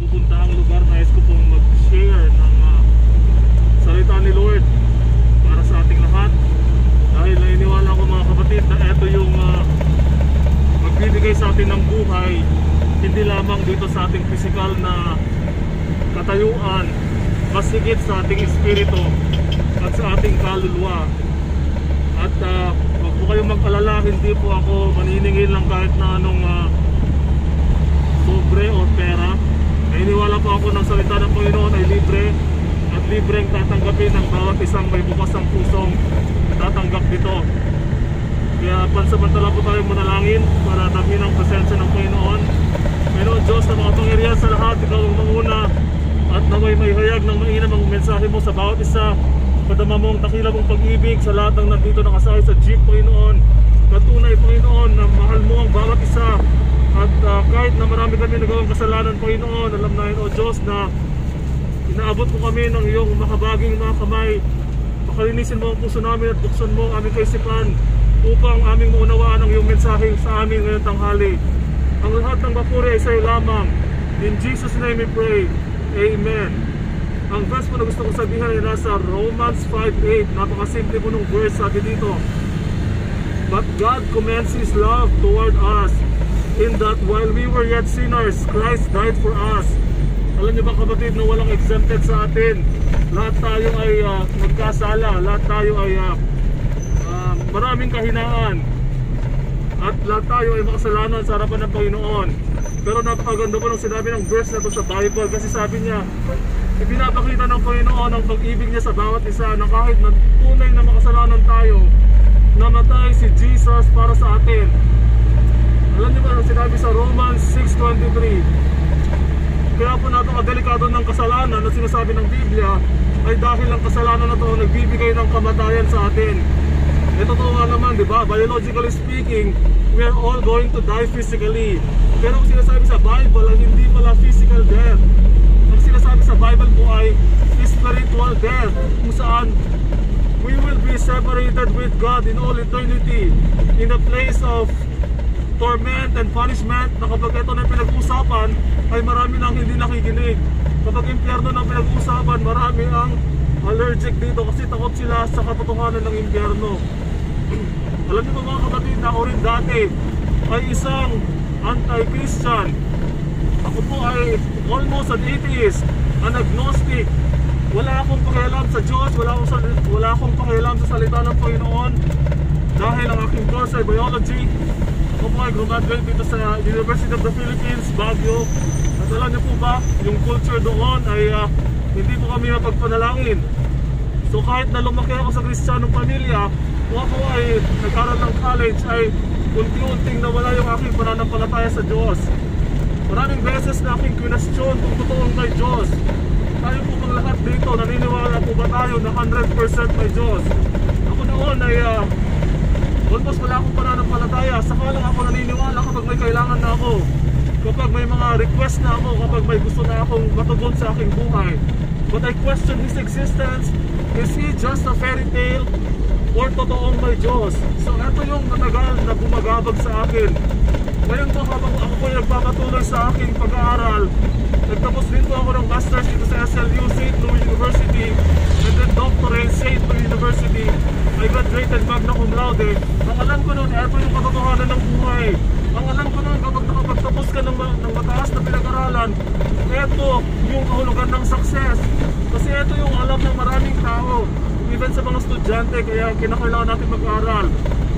pupuntahang lugar. Nais ko pong mag-share ng salita ni Lord para sa ating lahat, dahil naniniwala ko mga kapatid na ito yung magbibigay sa atin ng buhay, hindi lamang dito sa ating physical na katayuan, mas higit sa ating espiritu at sa ating kaluluwa. At huwag po kayong mag-alala, hindi po ako maniningil lang kahit na anong sobre o pera. Naniniwala po ako ng salita ng Panginoon ay libre, at libreng tatanggapin ng bawat isang may bukas ang pusong tatanggap dito. Kaya pansamantala po tayo manalangin para tamin ang presensya ng Panginoon. Panginoon Diyos na makapangyarihan sa lahat, ikaw ang manguna at naway may hayag ng mainam ang mensahe mo sa bawat isa. Padama mo ang takila mong pag-ibig sa lahat ng nandito nakasakay sa jeep, Panginoon. Patunay, Panginoon, na mahal mo ang bawat isa. At kahit na marami kami nagawang kasalanan, Panginoon, alam namin, O Diyos, na inaabot mo kami ng iyong makabaging mga kamay. Pakalinisin mo ang puso namin at buksan mo ang aming kaisipan upang aming maunawaan ang iyong mensahe sa amin ngayong tanghali. Ang lahat ng papuri ay sa iyo lamang. In Jesus' name we pray. Amen. Ang verse po na gusto kong sabihin ay nasa Romans 5:8. Napakasimple po nung verse, sabi dito, but God commends His love toward us, in that while we were yet sinners, Christ died for us. Alam niyo ba kapatid na walang exempted sa atin? Lahat tayo ay nagkasala, lahat tayo ay maraming kahinaan, at lahat tayo ay makasalanan sa harapan ng Panginoon. Pero napakaganda po nung sinabi ng verse na ito sa Bible, kasi sabi niya, ipinapakita ng Panginoon ang pag-ibig niya sa bawat isa, na kahit na tunay na makasalanan tayo, namatay si Jesus para sa atin. Alam niyo ba ang sinabi sa Romans 6:23? Kaya po napakadelikado ng kasalanan na sinasabi ng Biblia, ay dahil ang kasalanan na ito nagbibigay ng kamatayan sa atin. Ito to nga naman, di ba? Biologically speaking, we are all going to die physically. Pero ang sinasabi sa Bible ay hindi pala physical death. Ang sinasabi sa Bible po ay spiritual death, kung saan we will be separated with God in all eternity, in a place of torment and punishment, na kapag ito na pinag-usapan ay marami nang hindi nakikinig. Kapag impyerno na pinag-usapan, marami ang allergic dito kasi takot sila sa katotohanan ng impyerno. Alam niyo ba mga kapatid na ako rin dati ay isang anti-Christian. Ako po ay almost an atheist, an agnostic. Wala akong pakialam sa Diyos, wala akong pakialam sa salita ng Panginoon, dahil ang aking course ay biology. Ako po ay graduate dito sa University of the Philippines, Baguio. At alam niyo po ba, yung culture doon ay hindi po kami mapagpanalangin. So kahit na lumaki ako sa Kristiyanong pamilya, kung ako ay nag-aral ng college, ay unti-unting nawala yung aking pananampalataya sa Diyos. Maraming beses na aking question kung totoong may Diyos. Tayo po bang lahat dito, naniniwala po ba tayo na 100% may Diyos? Ako noon ay almost wala akong pananampalataya. Saka lang ako naniniwala kapag may kailangan na ako, kapag may mga request na ako, kapag may gusto na akong matugon sa aking buhay. But I question His existence. Is He just a fairy tale or totoong may Diyos? So ito yung matagal na bumagabag sa akin. Ngayon po habang ako po nagpapatuloy sa aking pag-aaral, nagtapos din po ako ng master's dito sa SLU, St. Louis University, and then doctorate, St. Louis University. I graduated magna cum laude. Ang alam ko noon, ito yung katotohanan ng buhay. Ang alam ko noon, kapag nakapagtapos ka ng mataas na pinag-aralan, ito yung kahulugan ng success. Kasi ito yung alam ng maraming tao, even sa mga estudyante, kaya kinakailangan natin mag-aral.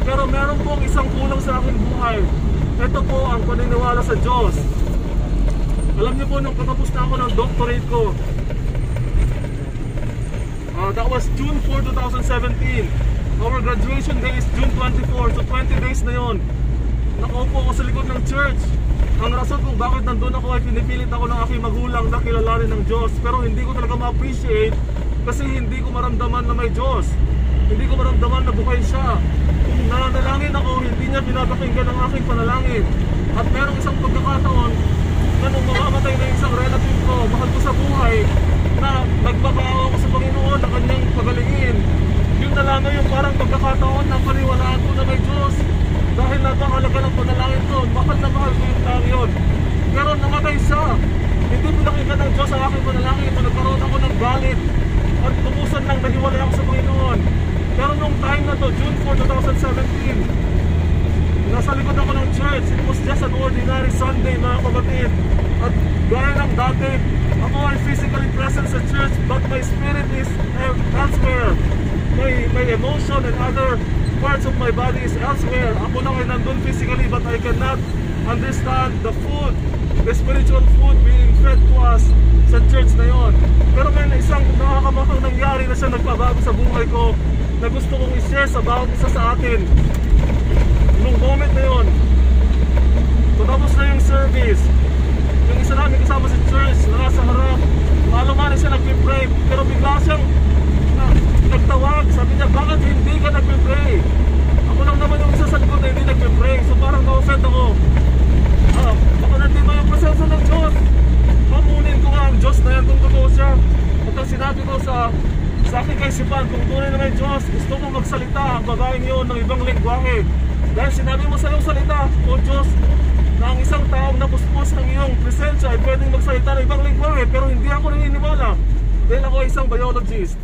Pero meron pong isang kulang sa aking buhay. Ito po ang paniniwala sa Diyos. Alam niyo po, nung katapos na ako ng doctorate ko, that was June 4, 2017. Our graduation day is June 24, so 20 days na yon. Nakaupo ako sa likod ng church. Ang rason kung bakit nandun ako ay pinipilit ako ng aking magulang na kilalanin ng Diyos. Pero hindi ko talaga ma-appreciate kasi hindi ko maramdaman na may Diyos. Hindi ko maramdaman na buhay siya. Kung nananalangin ako, hindi niya pinapakinggan ang aking panalangin. At merong isang pagkakataon na nung mamamatay na isang relative ko, mahal ko sa buhay, na nagpapaawa ako sa Panginoon na kanyang pagalingin. Yun na lang yung parang pagkakataon na paniwalaan ko na may Diyos. Dahil napakalaga ng panalangin ko, mahal na mahal ko yung tao yun. Pero namatay siya. Hindi pinakinggan likod ako ng church. It was just an ordinary Sunday, mga kapatid. At gaya ng dati, ako ay physically present sa church, but my spirit is elsewhere. My emotion and other parts of my body is elsewhere. Ako lang ay nandun physically, but I cannot understand the food, the spiritual food being fed to us sa church na yon. Pero may isang nakakamakang nangyari na siya nagpabago sa buhay ko na gusto kong i-share sa bawat isa sa atin. Nung moment na yon, tapos na yung service, yung isa namin kasama sa church na nasa harap, malumanin siya nagpipray, pero bigla siyang nagtawag. Sabi niya, bakit hindi ka nagpipray? Ako lang naman yung isa sa likod na hindi nagpipray. So parang na-offend ako. Baka nandito yung presensya ng Diyos. Pamunin ko nga ang Diyos na yan kung totoo siya. At ang sinabi ko sa aking kaisipan, kung tunay na may Diyos, gusto kong magsalita ang babaeng yun ng ibang lingwahe. Dahil sinabi mo sa iyong salita, O Diyos, na ang isang taong napuspos ng iyong presensya ay pwedeng magsalita ng ibang lingwahe. Pero hindi ako naniniwala dahil ako ay isang biologist.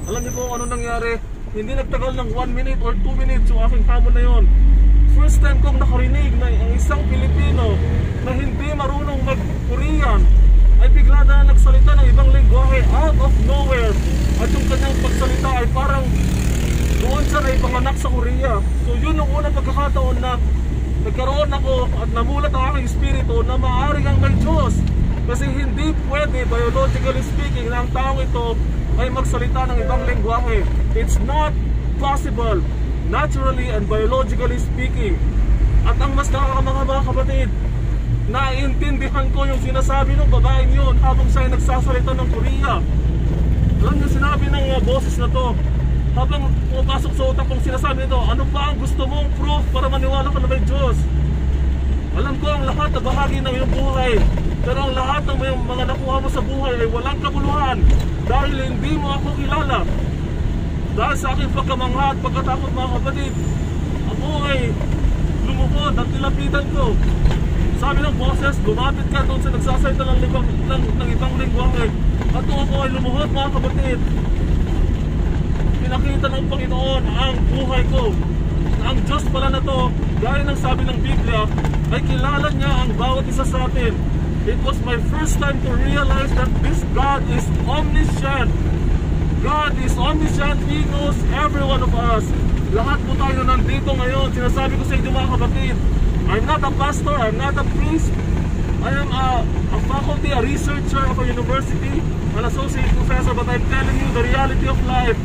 Alam niyo po ano nangyari? Hindi nagtagal ng 1 minute or 2 minutes yung aking hamon na yon. First time kong nakarinig na ang isang Pilipino na hindi marunong mag-Korean ay bigla na nagsalita ng ibang lingwahe out of nowhere. At yung kanyang pagsalita ay parang doon siya na ipanganak sa Korea. So yun yung unang pagkakataon na nagkaroon ako at namulat ang aking espiritu na maaaring ang may Diyos. Kasi hindi pwede, biologically speaking, na ang taong ito ay magsalita ng ibang lingwahe. It's not possible, naturally and biologically speaking. At ang mas nakakamanga mga kapatid, naiintindihan ko yung sinasabi ng babaeng yun habang siya ay nagsasalita ng Korea. Alam niyo, sinabi ng boses na to, habang pumapasok sa utak kong sinasabi nito, ano pa ang gusto mong proof para maniwala ka na may Diyos? Alam ko ang lahat na bahagi ng iyong buhay, pero ang lahat ng mga nakuha mo sa buhay ay walang kabuluhan dahil hindi mo ako kilala. Dahil sa aking pagkamangha at pagkatakot mga kapatid, ako ay lumukod at nilapitan ko. Sabi ng boses, lumapit ka doon sa nagsasalita ng ibang lingwahe. At doon ako ay lumuhod mga kapatid. Pinakita ng Panginoon ang buhay ko. Ang Diyos pala na to, gaya ng sabi ng Biblia, ay kilala niya ang bawat isa sa atin. It was my first time to realize that this God is omniscient. God is omniscient. He knows every one of us. Lahat po tayo nandito ngayon. Sinasabi ko sa inyo mga kapatid, I'm not a pastor, I'm not a priest. I am a faculty, a researcher of a university, an associate professor, but I'm telling you the reality of life.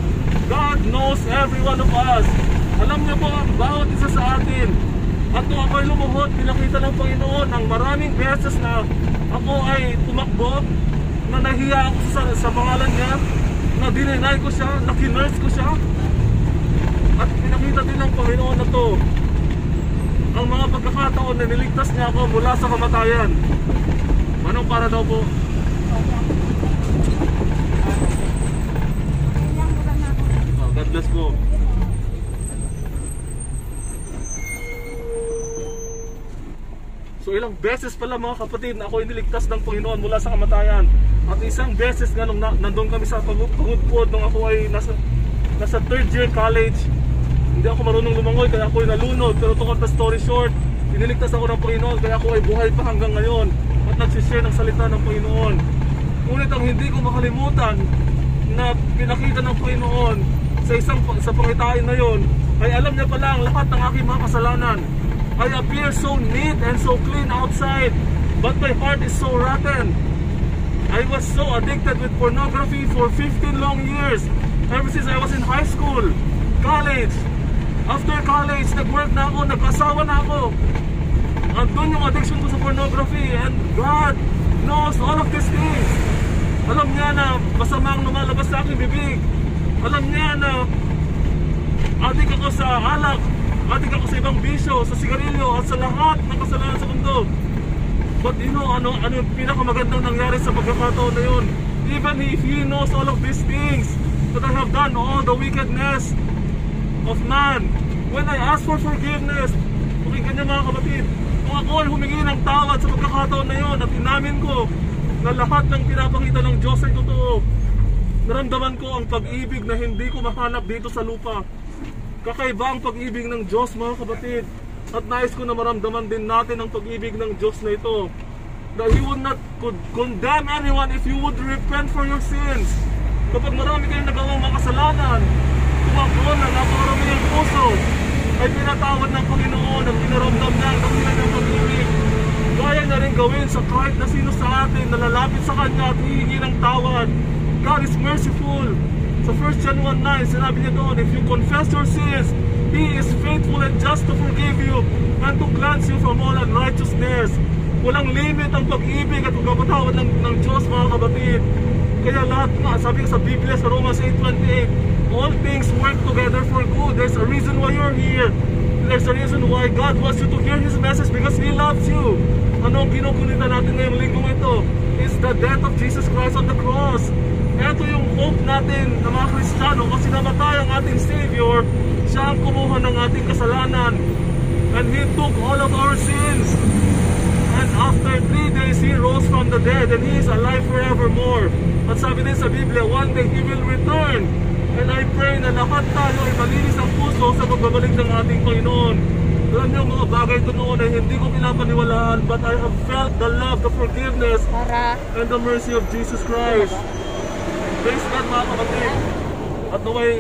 God knows every one of us. Alam niyo po ang bawat isa sa atin. At nung ako ay lumuhod, pinakita ng Panginoon ang maraming beses na ako ay tumakbo, na nahiya ako sa pangalan niya, na dininay ko siya, na kinurse ko siya. At pinakita din ng Panginoon na to ang mga pagkakataon na niligtas niya ako mula sa kamatayan. Anong para daw po? God bless po. So ilang beses pala mga kapatid na ako iniligtas ng Panginoon mula sa kamatayan. At isang beses nga nung nandun kami sa pagudpod nung ako ay nasa third year college. Hindi ako marunong lumangoy kaya ako ay nalunod. Pero to cut the story short, iniligtas ako ng Panginoon kaya ako ay buhay pa hanggang ngayon at nagsishare ng salita ng Panginoon. Ngunit ang hindi ko makalimutan na pinakita ng Panginoon sa pangitain na yon ay alam niya pala ang lahat ng aking mga kasalanan. I appear so neat and so clean outside, but my heart is so rotten. I was so addicted with pornography for 15 long years, ever since I was in high school, college. After college, nag-work na ako, nag-asawa na ako. Andun yung addiction ko sa pornography, and God knows all of these things. Alam niya na masama ang lumalabas sa aking bibig. Alam niya na adik ako sa alak, adik ako sa ibang bisyo, sa sigarilyo, at sa lahat ng kasalanan sa mundo. But you know, ano yung pinakamagandang nangyari sa pagkakataon na yun? Even if He knows all of these things, that I have done all the wickedness of man, when I ask for forgiveness, pakinggan niyo mga kapatid, kung ako ay humingi ng tawad sa pagkakataon na yun at inamin ko na lahat ng pinapakita ng Diyos ay totoo, naramdaman ko ang pag-ibig na hindi ko mahanap dito sa lupa. Kakaiba ang pag-ibig ng Diyos mga kapatid. At nais ko na maramdaman din natin ang pag-ibig ng Diyos na ito. That He would not condemn anyone if you would repent for your sins. Kapag marami kayong nagawang makasalanan, tumakbo na napakarami ng puso, ay pinatawad ng Panginoon at pinaramdam niya ang dakilan ng pag-ibig. Kaya na rin gawin sa kahit na sino sa atin na lalapit sa Kanya at hihingi ng tawad. God is merciful. Sa 1 John 1:9, sinabi niya doon, if you confess your sins, He is faithful and just to forgive you and to cleanse you from all unrighteousness. Walang limit ang pag-ibig at pagpapatawad ng Diyos, mga kapatid. Kaya lahat nga, sabi sa Biblia sa Romans 8:28, all things work together for good. There's a reason why you're here. There's a reason why God wants you to hear His message because He loves you. Ano ang kinukulitan natin ngayong linggong ito? It's the death of Jesus Christ on the cross. Ito yung hope natin na mga Kristiyano kasi namatay ang ating Savior. Siya ang kumuha ng ating kasalanan. And He took all of our sins. And after 3 days, He rose from the dead and He is alive forevermore. At sabi din sa Biblia, one day He will return. And I pray na lahat tayo ay malinis ang puso sa pagbabalik ng ating Panginoon. Alam niyo, mga bagay ito noon ay hindi ko pinapaniwalaan, but I have felt the love, the forgiveness, and the mercy of Jesus Christ. Praise God, mga kapatid. At naway